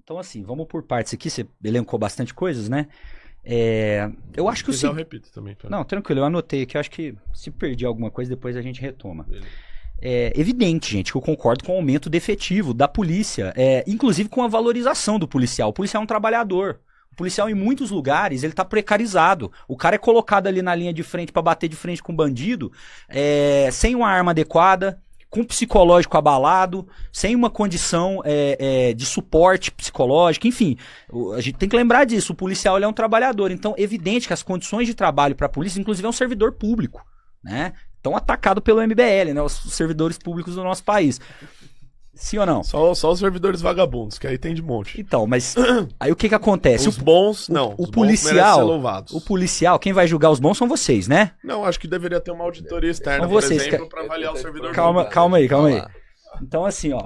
Então, assim, vamos por partes aqui. Você elencou bastante coisas, né? Eu acho que Se quiser, eu repito também. Tá? Não, tranquilo, eu anotei aqui. Eu acho que se perdi alguma coisa, depois a gente retoma. Beleza. É evidente, gente, que eu concordo com o aumento do efetivo da polícia, inclusive com a valorização do policial. O policial é um trabalhador. O policial, em muitos lugares, ele tá precarizado. O cara é colocado ali na linha de frente para bater de frente com o bandido, sem uma arma adequada, com psicológico abalado, sem uma condição de suporte psicológico, enfim. A gente tem que lembrar disso. O policial ele é um trabalhador. Então, é evidente que as condições de trabalho para a polícia, inclusive, é um servidor público, né? Tão atacado pelo MBL, né? Os servidores públicos do nosso país. Sim ou não? Só os servidores vagabundos, que aí tem de monte. Então, mas aí o que acontece? Os bons, não. O Os bons policial, merecem ser louvados. o policial, quem vai julgar os bons são vocês, né? Não, acho que deveria ter uma auditoria externa, São vocês, por exemplo, para avaliar o servidor Calma público. aí. Então, assim, ó,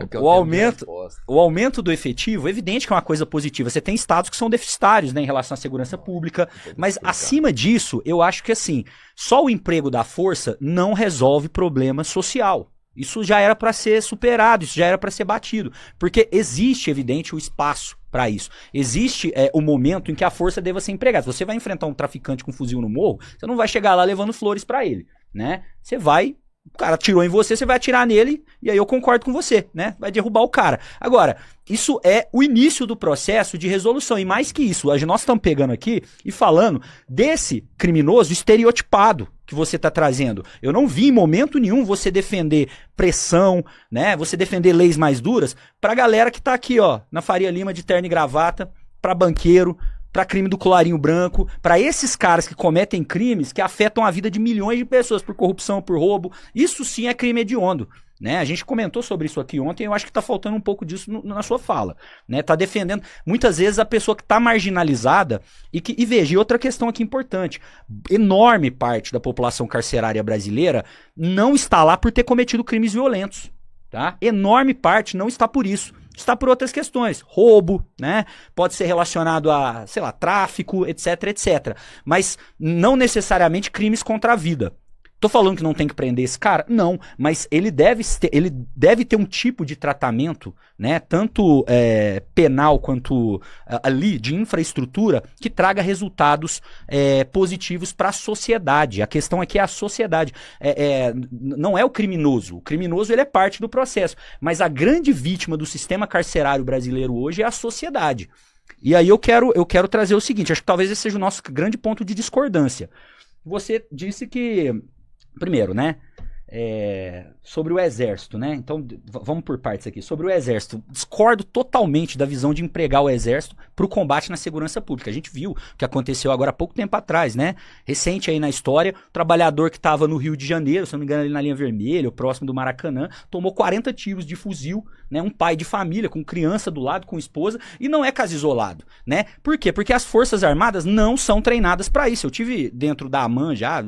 o aumento do efetivo, é evidente que é uma coisa positiva. Você tem estados que são deficitários, né, em relação à segurança pública, mas acima disso, eu acho que, assim, só o emprego da força não resolve problema social. Isso já era para ser superado, isso já era para ser batido, porque existe, evidente, o espaço para isso. Existe o momento em que a força deva ser empregada. Se você vai enfrentar um traficante com fuzil no morro, você não vai chegar lá levando flores para ele, né? Você vai, o cara atirou em você, você vai atirar nele, e aí eu concordo com você, né? Vai derrubar o cara. Agora, isso é o início do processo de resolução, e mais que isso, nós estamos pegando aqui e falando desse criminoso estereotipado que você está trazendo. Eu não vi em momento nenhum você defender pressão, né? Você defender leis mais duras pra galera que tá aqui, ó, na Faria Lima de terno e gravata, pra banqueiro, pra crime do colarinho branco, pra esses caras que cometem crimes que afetam a vida de milhões de pessoas por corrupção, por roubo. Isso sim é crime hediondo. Né? A gente comentou sobre isso aqui ontem, eu acho que tá faltando um pouco disso na sua fala, né? Tá defendendo muitas vezes a pessoa que tá marginalizada e veja, e outra questão aqui importante, enorme parte da população carcerária brasileira não está lá por ter cometido crimes violentos, tá? Enorme parte não está por isso. Está por outras questões, roubo, né? Pode ser relacionado a, sei lá, tráfico, etc, etc. Mas não necessariamente crimes contra a vida. Tô falando que não tem que prender esse cara? Não, mas ele deve ter um tipo de tratamento, né, tanto penal quanto ali de infraestrutura que traga resultados positivos para a sociedade. A questão aqui é a sociedade. Não é o criminoso ele é parte do processo, mas a grande vítima do sistema carcerário brasileiro hoje é a sociedade. E aí eu quero trazer o seguinte, acho que talvez esse seja o nosso grande ponto de discordância. Você disse que primeiro, né? Sobre o exército, né? Então, vamos por partes aqui. Sobre o exército, discordo totalmente da visão de empregar o exército para o combate na segurança pública. A gente viu o que aconteceu agora há pouco tempo atrás, né? Recente aí na história, o trabalhador que estava no Rio de Janeiro, se não me engano, ali na linha vermelha, próximo do Maracanã, tomou 40 tiros de fuzil, né? Um pai de família, com criança do lado, com esposa, e não é caso isolado, né? Por quê? Porque as Forças Armadas não são treinadas para isso. Eu tive dentro da AMAN já,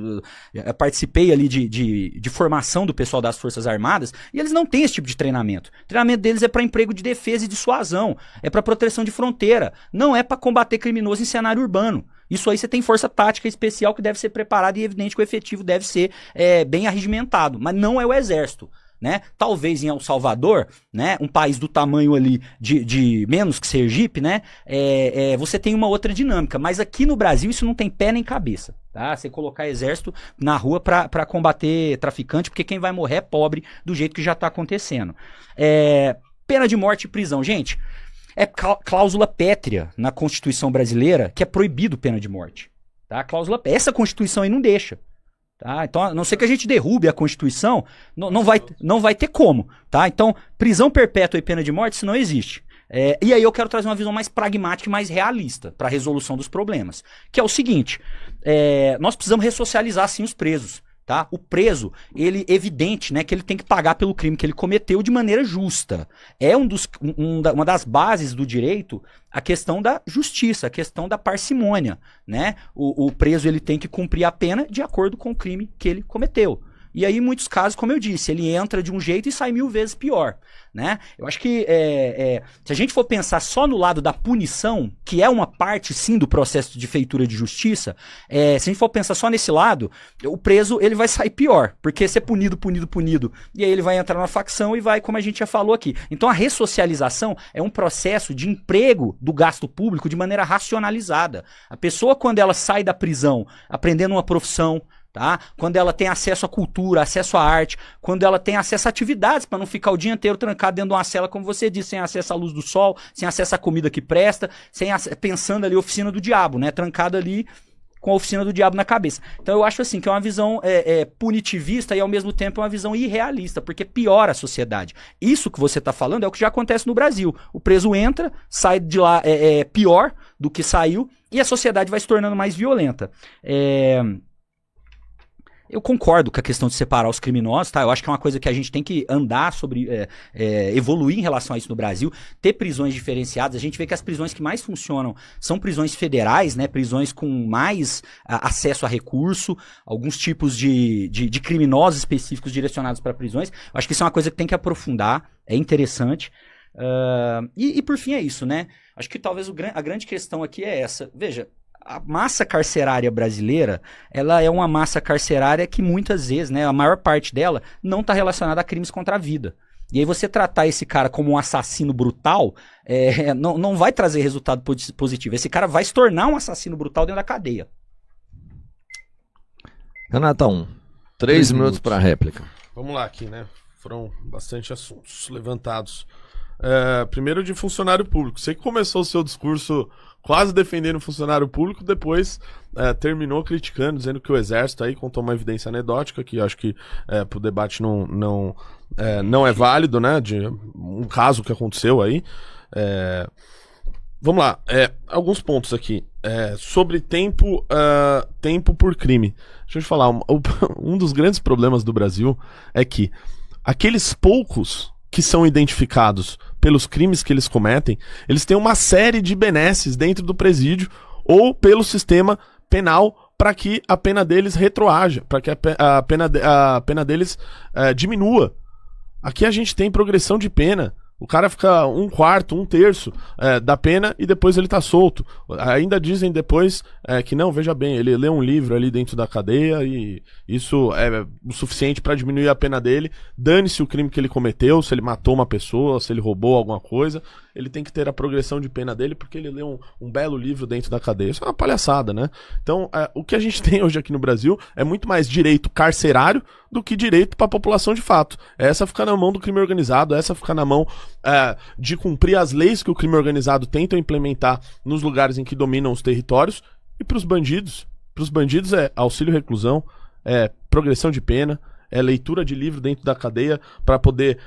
participei ali de formação do pessoal das Forças Armadas, e eles não têm esse tipo de treinamento. O treinamento deles é para emprego de defesa e dissuasão, é para proteção de fronteira, não é para combater criminoso em cenário urbano. Isso aí você tem força tática especial que deve ser preparada e é evidente que o efetivo deve ser bem arregimentado, mas não é o exército. Né? Talvez em El Salvador, né, um país do tamanho ali de menos que Sergipe, né, você tem uma outra dinâmica, mas aqui no Brasil isso não tem pé nem cabeça, tá? Você colocar exército na rua para combater traficante, porque quem vai morrer é pobre do jeito que já tá acontecendo. Pena de morte e prisão, gente, é cláusula pétrea na Constituição brasileira que é proibido pena de morte, tá? Essa Constituição aí não deixa. Tá? Então, a não ser que a gente derrube a Constituição, não vai ter como. Tá? Então, prisão perpétua e pena de morte, isso não existe. E aí eu quero trazer uma visão mais pragmática e mais realista para a resolução dos problemas. Que é o seguinte, nós precisamos ressocializar sim os presos. Tá? O preso, ele é evidente, né, que ele tem que pagar pelo crime que ele cometeu de maneira justa. É uma das bases do direito a questão da justiça, a questão da parcimônia. Né? O preso ele tem que cumprir a pena de acordo com o crime que ele cometeu. E aí, em muitos casos, como eu disse, ele entra de um jeito e sai 1000 vezes pior, né? Eu acho que se a gente for pensar só no lado da punição, que é uma parte, sim, do processo de feitura de justiça, se a gente for pensar só nesse lado, o preso ele vai sair pior, porque ser punido, e aí ele vai entrar na facção e vai, como a gente já falou aqui. Então a ressocialização é um processo de emprego do gasto público de maneira racionalizada. A pessoa, quando ela sai da prisão aprendendo uma profissão, tá? Quando ela tem acesso à cultura, acesso à arte, quando ela tem acesso a atividades para não ficar o dia inteiro trancado dentro de uma cela, como você disse, sem acesso à luz do sol, sem acesso à comida que presta, pensando ali oficina do diabo, né? Trancado ali com a oficina do diabo na cabeça. Então eu acho assim que é uma visão punitivista e ao mesmo tempo é uma visão irrealista, porque piora a sociedade. Isso que você está falando é o que já acontece no Brasil. O preso entra, sai de lá pior do que saiu e a sociedade vai se tornando mais violenta. Eu concordo com a questão de separar os criminosos, tá? Eu acho que é uma coisa que a gente tem que andar sobre, evoluir em relação a isso no Brasil, ter prisões diferenciadas. A gente vê que as prisões que mais funcionam são prisões federais, né? Prisões com mais acesso a recurso, alguns tipos de criminosos específicos direcionados para prisões. Eu acho que isso é uma coisa que tem que aprofundar, é interessante. E por fim é isso, né? Acho que talvez a grande questão aqui é essa. Veja, a massa carcerária brasileira, ela é uma massa carcerária que muitas vezes, né, a maior parte dela, não está relacionada a crimes contra a vida. E aí você tratar esse cara como um assassino brutal, não vai trazer resultado positivo. Esse cara vai se tornar um assassino brutal dentro da cadeia. Renatão, 3 minutos para a réplica. Vamos lá aqui, né? Foram bastante assuntos levantados. Primeiro de funcionário público. Você que começou o seu discurso quase defendendo o funcionário público, depois terminou criticando, dizendo que o Exército aí contou uma evidência anedótica, que acho que pro debate não é válido, né? De um caso que aconteceu aí. Vamos lá, alguns pontos aqui. Sobre tempo por crime. Deixa eu te falar, um dos grandes problemas do Brasil é que aqueles poucos que são identificados pelos crimes que eles cometem, eles têm uma série de benesses dentro do presídio ou pelo sistema penal para que a pena deles retroaja, para que a pena deles diminua. Aqui a gente tem progressão de pena. O cara fica 1/4, 1/3 da pena e depois ele tá solto. Ainda dizem depois que não, veja bem, ele lê um livro ali dentro da cadeia e isso é o suficiente para diminuir a pena dele. Dane-se o crime que ele cometeu, se ele matou uma pessoa, se ele roubou alguma coisa. Ele tem que ter a progressão de pena dele porque ele lê um belo livro dentro da cadeia. Isso é uma palhaçada, né? Então, o que a gente tem hoje aqui no Brasil é muito mais direito carcerário do que direito para a população de fato. Essa fica na mão do crime organizado, essa fica na mão de cumprir as leis que o crime organizado tenta implementar nos lugares em que dominam os territórios. E para os bandidos é auxílio reclusão, é progressão de pena, é leitura de livro dentro da cadeia para poder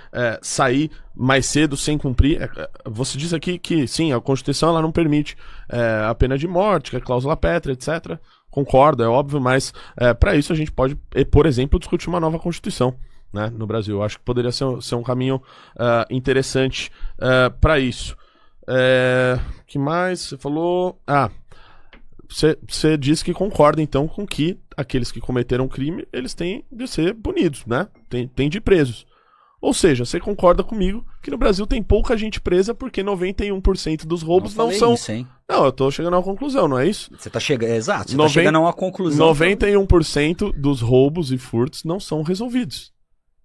sair mais cedo sem cumprir. Você disse aqui que sim, a Constituição ela não permite a pena de morte, que é cláusula pétrea, etc. Concordo, é óbvio, mas para isso a gente pode, por exemplo, discutir uma nova Constituição, né, no Brasil. Eu acho que poderia ser um caminho interessante para isso. Que mais? Você falou... Você disse que concorda, então, com que aqueles que cometeram crime, eles têm de ser punidos, né? Tem de ir presos. Ou seja, você concorda comigo que no Brasil tem pouca gente presa porque 91% dos roubos não são... Isso, hein? Não, eu tô chegando a uma conclusão, não é isso? Você tá chegando... Exato, você tá chegando a uma conclusão. 91% dos roubos e furtos não são resolvidos.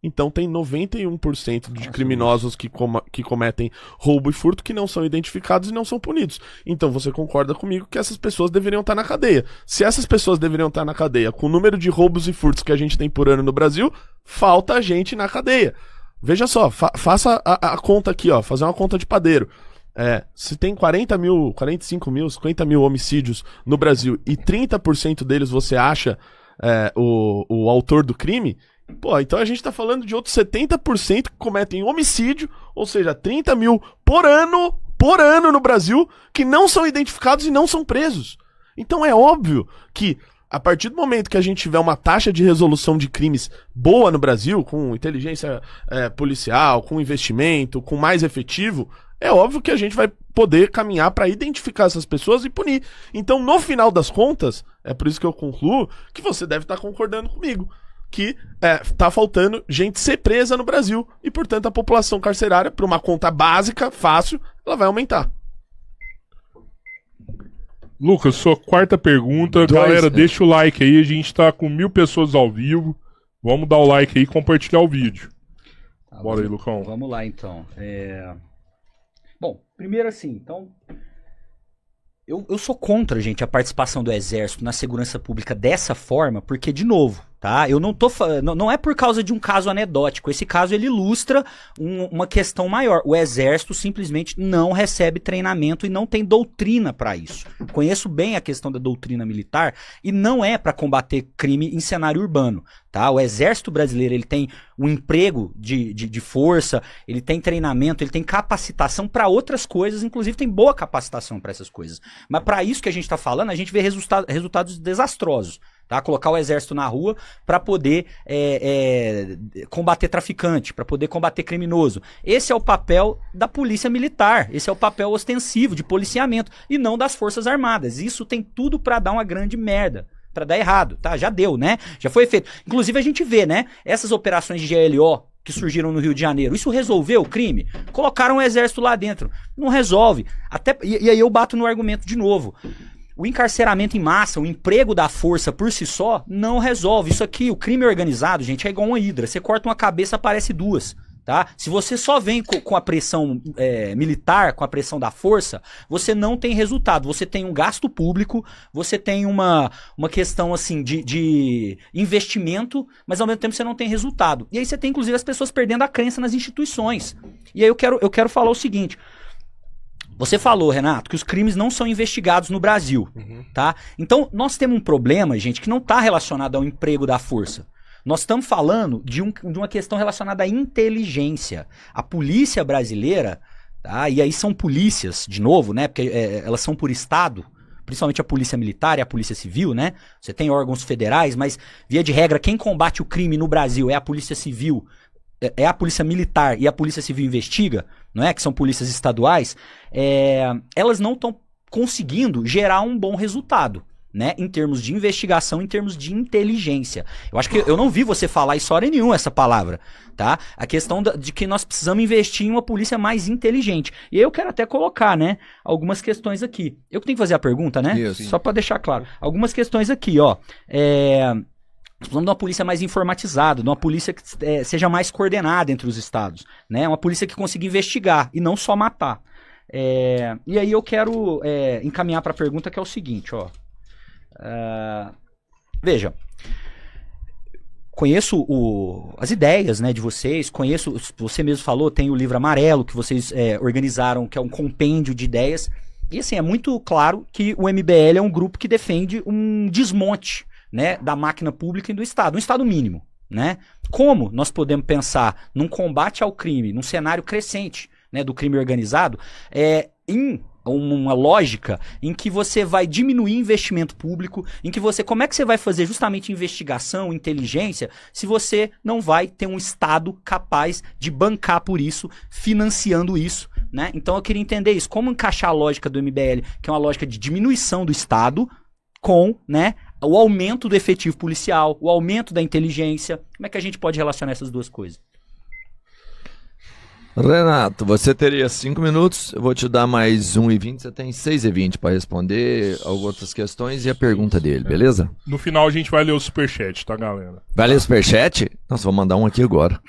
Então tem 91% de criminosos que cometem roubo e furto que não são identificados e não são punidos. Então você concorda comigo que essas pessoas deveriam estar na cadeia. Se essas pessoas deveriam estar na cadeia com o número de roubos e furtos que a gente tem por ano no Brasil, falta gente na cadeia. Veja só, faça a conta aqui, ó, fazer uma conta de padeiro. Se tem 40 mil, 45 mil, 50 mil homicídios no Brasil e 30% deles você acha o autor do crime... Pô, então a gente tá falando de outros 70% que cometem homicídio, ou seja, 30 mil por ano no Brasil, que não são identificados e não são presos. Então é óbvio que a partir do momento que a gente tiver uma taxa de resolução de crimes boa no Brasil, com inteligência policial, com investimento, com mais efetivo, é óbvio que a gente vai poder caminhar para identificar essas pessoas e punir. Então, no final das contas, é por isso que eu concluo que você deve estar concordando comigo. que tá faltando gente ser presa no Brasil e, portanto, a população carcerária, por uma conta básica, fácil, ela vai aumentar. Lucas, sua quarta pergunta. Galera, deixa o like aí, a gente tá com 1000 pessoas ao vivo. Vamos dar o like aí e compartilhar o vídeo. Tá, bora aí, Lucão. Vamos lá, então. Bom, primeiro assim, então... Eu sou contra, gente, a participação do Exército na segurança pública dessa forma, porque, de novo, tá? Eu não é por causa de um caso anedótico. Esse caso, ele ilustra uma questão maior. O Exército simplesmente não recebe treinamento e não tem doutrina para isso. Conheço bem a questão da doutrina militar e não é para combater crime em cenário urbano, tá? O Exército brasileiro, ele tem um emprego de força, ele tem treinamento, ele tem capacitação para outras coisas, inclusive tem boa capacitação para essas coisas. Mas para isso que a gente está falando, a gente vê resultados desastrosos. Tá? Colocar o Exército na rua para poder combater traficante, para poder combater criminoso. Esse é o papel da polícia militar, esse é o papel ostensivo de policiamento e não das Forças Armadas. Isso tem tudo para dar uma grande merda, para dar errado, tá? Já deu, né? Já foi feito. Inclusive a gente vê, né? Essas operações de GLO que surgiram no Rio de Janeiro, isso resolveu o crime? Colocaram o Exército lá dentro. Não resolve. E aí eu bato no argumento de novo. O encarceramento em massa, o emprego da força por si só, não resolve. Isso aqui, o crime organizado, gente, é igual uma hidra. Você corta uma cabeça, aparece duas, tá? Se você só vem com a pressão militar, com a pressão da força, você não tem resultado. Você tem um gasto público, você tem uma questão, assim, de investimento, mas ao mesmo tempo você não tem resultado. E aí você tem, inclusive, as pessoas perdendo a crença nas instituições. E aí eu quero falar o seguinte... Você falou, Renato, que os crimes não são investigados no Brasil, tá? Então, nós temos um problema, gente, que não está relacionado ao emprego da força. Nós estamos falando de uma questão relacionada à inteligência. A polícia brasileira, tá? E aí são polícias, de novo, né? Porque elas são por estado, principalmente a polícia militar e a polícia civil, né? Você tem órgãos federais, mas, via de regra, quem combate o crime no Brasil é a polícia civil, é a polícia militar e a polícia civil investiga, não é? Que são polícias estaduais, elas não estão conseguindo gerar um bom resultado, né? Em termos de investigação, em termos de inteligência. Eu acho que eu não vi você falar em hora nenhuma essa palavra, tá? A questão de que nós precisamos investir em uma polícia mais inteligente. E eu quero até colocar, né, algumas questões aqui. Eu que tenho que fazer a pergunta, né? Isso. Só para deixar claro. Algumas questões aqui, ó. Precisamos de uma polícia mais informatizada, de uma polícia que seja mais coordenada entre os estados, né? Uma polícia que consiga investigar e não só matar. E aí eu quero encaminhar para a pergunta que é o seguinte, ó. Veja, conheço as ideias, né, de vocês, conheço, você mesmo falou, tem o livro amarelo que vocês organizaram, que é um compêndio de ideias, e assim, é muito claro que o MBL é um grupo que defende um desmonte, né, da máquina pública e do Estado, um Estado mínimo, né? Como nós podemos pensar num combate ao crime, num cenário crescente, né, do crime organizado, em uma lógica em que você vai diminuir investimento público, em que como é que você vai fazer justamente investigação, inteligência, se você não vai ter um Estado capaz de bancar por isso, financiando isso, né? Então eu queria entender isso, como encaixar a lógica do MBL, que é uma lógica de diminuição do Estado, com, né, o aumento do efetivo policial, o aumento da inteligência. Como é que a gente pode relacionar essas duas coisas? Renato, você teria 5 minutos, eu vou te dar mais 1:20, você tem 6:20 para responder outras questões e a pergunta dele, beleza? No final a gente vai ler o superchat, tá, galera? Vai ler o superchat? Nossa, vou mandar um aqui agora.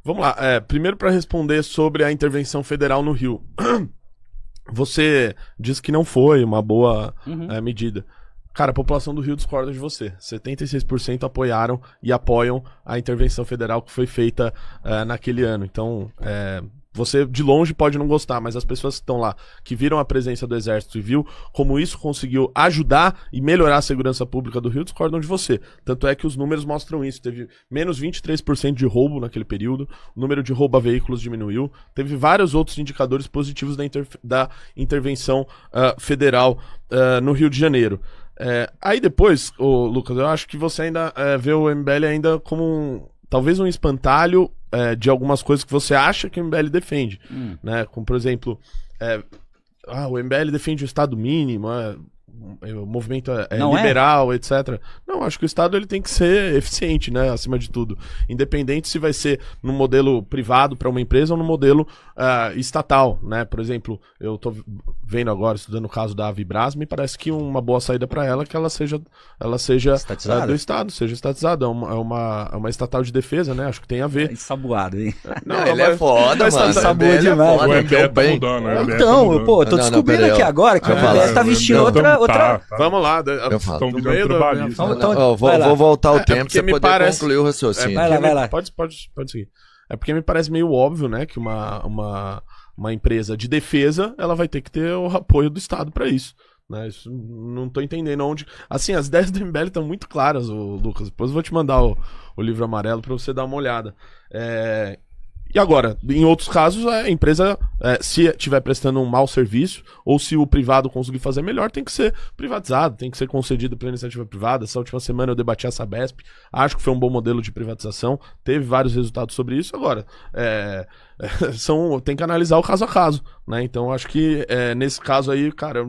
Vamos lá, primeiro para responder sobre a intervenção federal no Rio. Você disse que não foi uma boa medida. Cara, a população do Rio discorda de você. 76% apoiaram e apoiam a intervenção federal que foi feita naquele ano. Então, você de longe pode não gostar, mas as pessoas que estão lá, que viram a presença do Exército e viu como isso conseguiu ajudar e melhorar a segurança pública do Rio, discordam de você. Tanto é que os números mostram isso. Teve menos 23% de roubo naquele período, o número de roubo a veículos diminuiu, teve vários outros indicadores positivos da intervenção federal no Rio de Janeiro. Aí depois, Lucas, eu acho que você ainda vê o MBL ainda como talvez um espantalho de algumas coisas que você acha que o MBL defende, né? Como, por exemplo, o MBL defende o Estado mínimo, o movimento liberal, etc. Não, acho que o Estado ele tem que ser eficiente, né, acima de tudo. Independente se vai ser no modelo privado para uma empresa ou no modelo estatal, né? Por exemplo, eu tô vendo agora, estudando o caso da Avibras, me parece que uma boa saída para ela é que ela seja do Estado, seja estatizada. É uma estatal de defesa, né? Acho que tem a ver. Ensaboado, hein? Não, ele é foda, mano. Ensaboou demais. O MBL tá mudando, né? Então, pô, eu tô descobrindo aqui agora que o MBL tá vestindo outra... Vamos lá. Estão virando trabalhista. Vou voltar o tempo pra você poder concluir o Vai raciocínio. lá. Pode seguir. É porque me parece meio óbvio, né, que uma empresa de defesa, ela vai ter que ter o apoio do Estado pra isso. Né? Isso não tô entendendo onde... Assim, as ideias do MBL estão muito claras, Lucas. Depois eu vou te mandar o livro amarelo pra você dar uma olhada. E agora, em outros casos, a empresa, se estiver prestando um mau serviço, ou se o privado conseguir fazer melhor, tem que ser privatizado, tem que ser concedido pela iniciativa privada. Essa última semana eu debati a Sabesp, acho que foi um bom modelo de privatização, teve vários resultados sobre isso. Agora, tem que analisar o caso a caso, né? Então, acho que nesse caso aí, cara,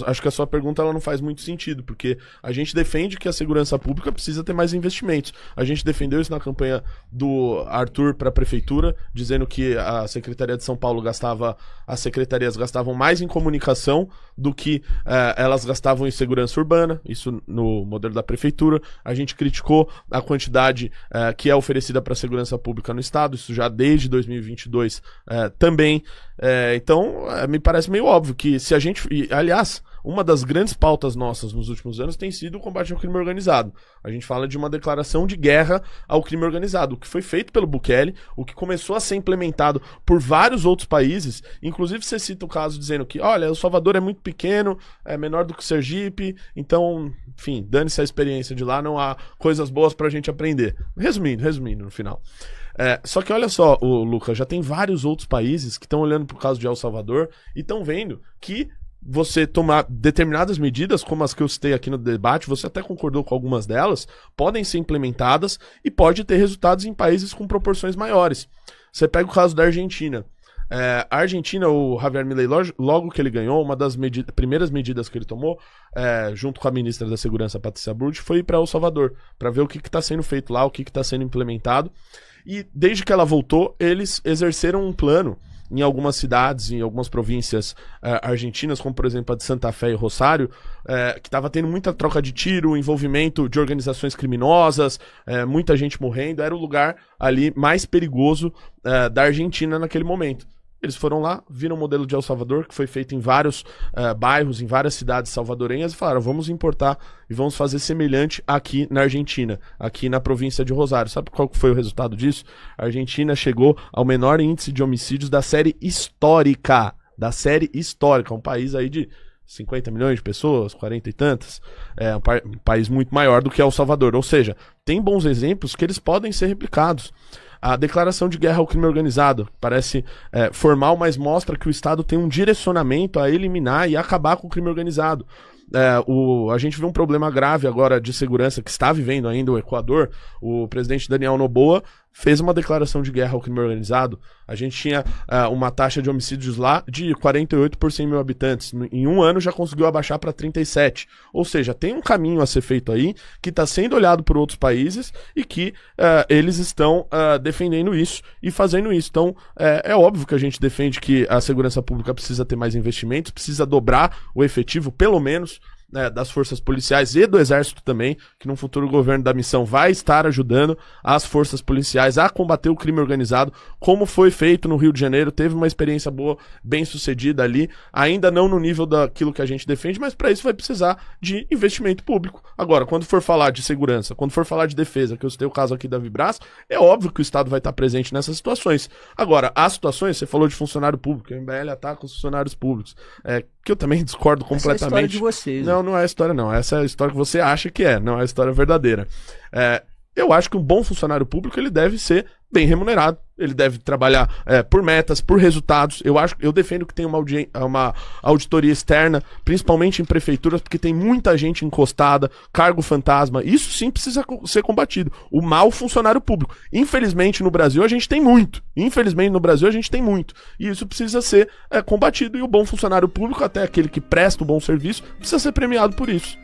acho que a sua pergunta ela não faz muito sentido, porque a gente defende que a segurança pública precisa ter mais investimentos. A gente defendeu isso na campanha do Arthur para a prefeitura, dizendo que a Secretaria de São Paulo as secretarias gastavam mais em comunicação do que elas gastavam em segurança urbana, isso no modelo da prefeitura. A gente criticou a quantidade que é oferecida para a segurança pública no estado, isso já desde 2022 também. Então, me parece meio óbvio que se a gente... aliás, uma das grandes pautas nossas nos últimos anos tem sido o combate ao crime organizado. A gente fala de uma declaração de guerra ao crime organizado, o que foi feito pelo Bukele, o que começou a ser implementado por vários outros países. Inclusive, você cita o caso dizendo que, olha, o Salvador é muito pequeno, é menor do que o Sergipe, então, enfim, dane-se a experiência de lá, não há coisas boas pra gente aprender. Resumindo no final. Só que olha só, Lucas, já tem vários outros países que estão olhando pro caso de El Salvador e estão vendo que você tomar determinadas medidas, como as que eu citei aqui no debate, você até concordou com algumas delas, podem ser implementadas e pode ter resultados em países com proporções maiores. Você pega o caso da Argentina. A Argentina, o Javier Milei, logo que ele ganhou, uma das primeiras medidas que ele tomou, junto com a ministra da Segurança, Patrícia Burch, foi ir para El Salvador, para ver o que está sendo feito lá, o que está sendo implementado. E desde que ela voltou, eles exerceram um plano em algumas cidades, em algumas províncias argentinas, como por exemplo a de Santa Fé e Rosário, que estava tendo muita troca de tiro, envolvimento de organizações criminosas, muita gente morrendo. Era o lugar ali mais perigoso da Argentina naquele momento. Eles foram lá, viram o modelo de El Salvador, que foi feito em vários bairros, em várias cidades salvadorenhas, e falaram, vamos importar e vamos fazer semelhante aqui na Argentina, aqui na província de Rosário. Sabe qual foi o resultado disso? A Argentina chegou ao menor índice de homicídios da série histórica, um país aí de 50 milhões de pessoas, 40 e tantas, um país muito maior do que El Salvador. Ou seja, tem bons exemplos que eles podem ser replicados. A declaração de guerra ao crime organizado parece formal, mas mostra que o Estado tem um direcionamento a eliminar e acabar com o crime organizado. A gente vê um problema grave agora de segurança que está vivendo ainda o Equador. O presidente Daniel Noboa fez uma declaração de guerra ao crime organizado. A gente tinha uma taxa de homicídios lá de 48 por 100 mil habitantes. Em um ano já conseguiu abaixar para 37. Ou seja, tem um caminho a ser feito aí que está sendo olhado por outros países e que eles estão defendendo isso e fazendo isso. Então, é óbvio que a gente defende que a segurança pública precisa ter mais investimentos, precisa dobrar o efetivo, pelo menos, das forças policiais e do exército também, que no futuro governo da missão vai estar ajudando as forças policiais a combater o crime organizado, como foi feito no Rio de Janeiro. Teve uma experiência boa, bem sucedida ali, ainda não no nível daquilo que a gente defende, mas para isso vai precisar de investimento público. Agora, quando for falar de segurança, quando for falar de defesa, que eu citei o caso aqui da Avibras, é óbvio que o Estado vai estar presente nessas situações. Agora, as situações, você falou de funcionário público, o MBL ataca os funcionários públicos, que eu também discordo completamente. Essa é a história de vocês. Não é a história não. Essa é a história que você acha que não é a história verdadeira. Eu acho que um bom funcionário público, ele deve ser bem remunerado, ele deve trabalhar por metas, por resultados. Eu defendo que tenha uma auditoria externa, principalmente em prefeituras, porque tem muita gente encostada, cargo fantasma. Isso sim precisa ser combatido. O mau funcionário público. Infelizmente no Brasil a gente tem muito. E isso precisa ser combatido. E o bom funcionário público, até aquele que presta um bom serviço, precisa ser premiado por isso.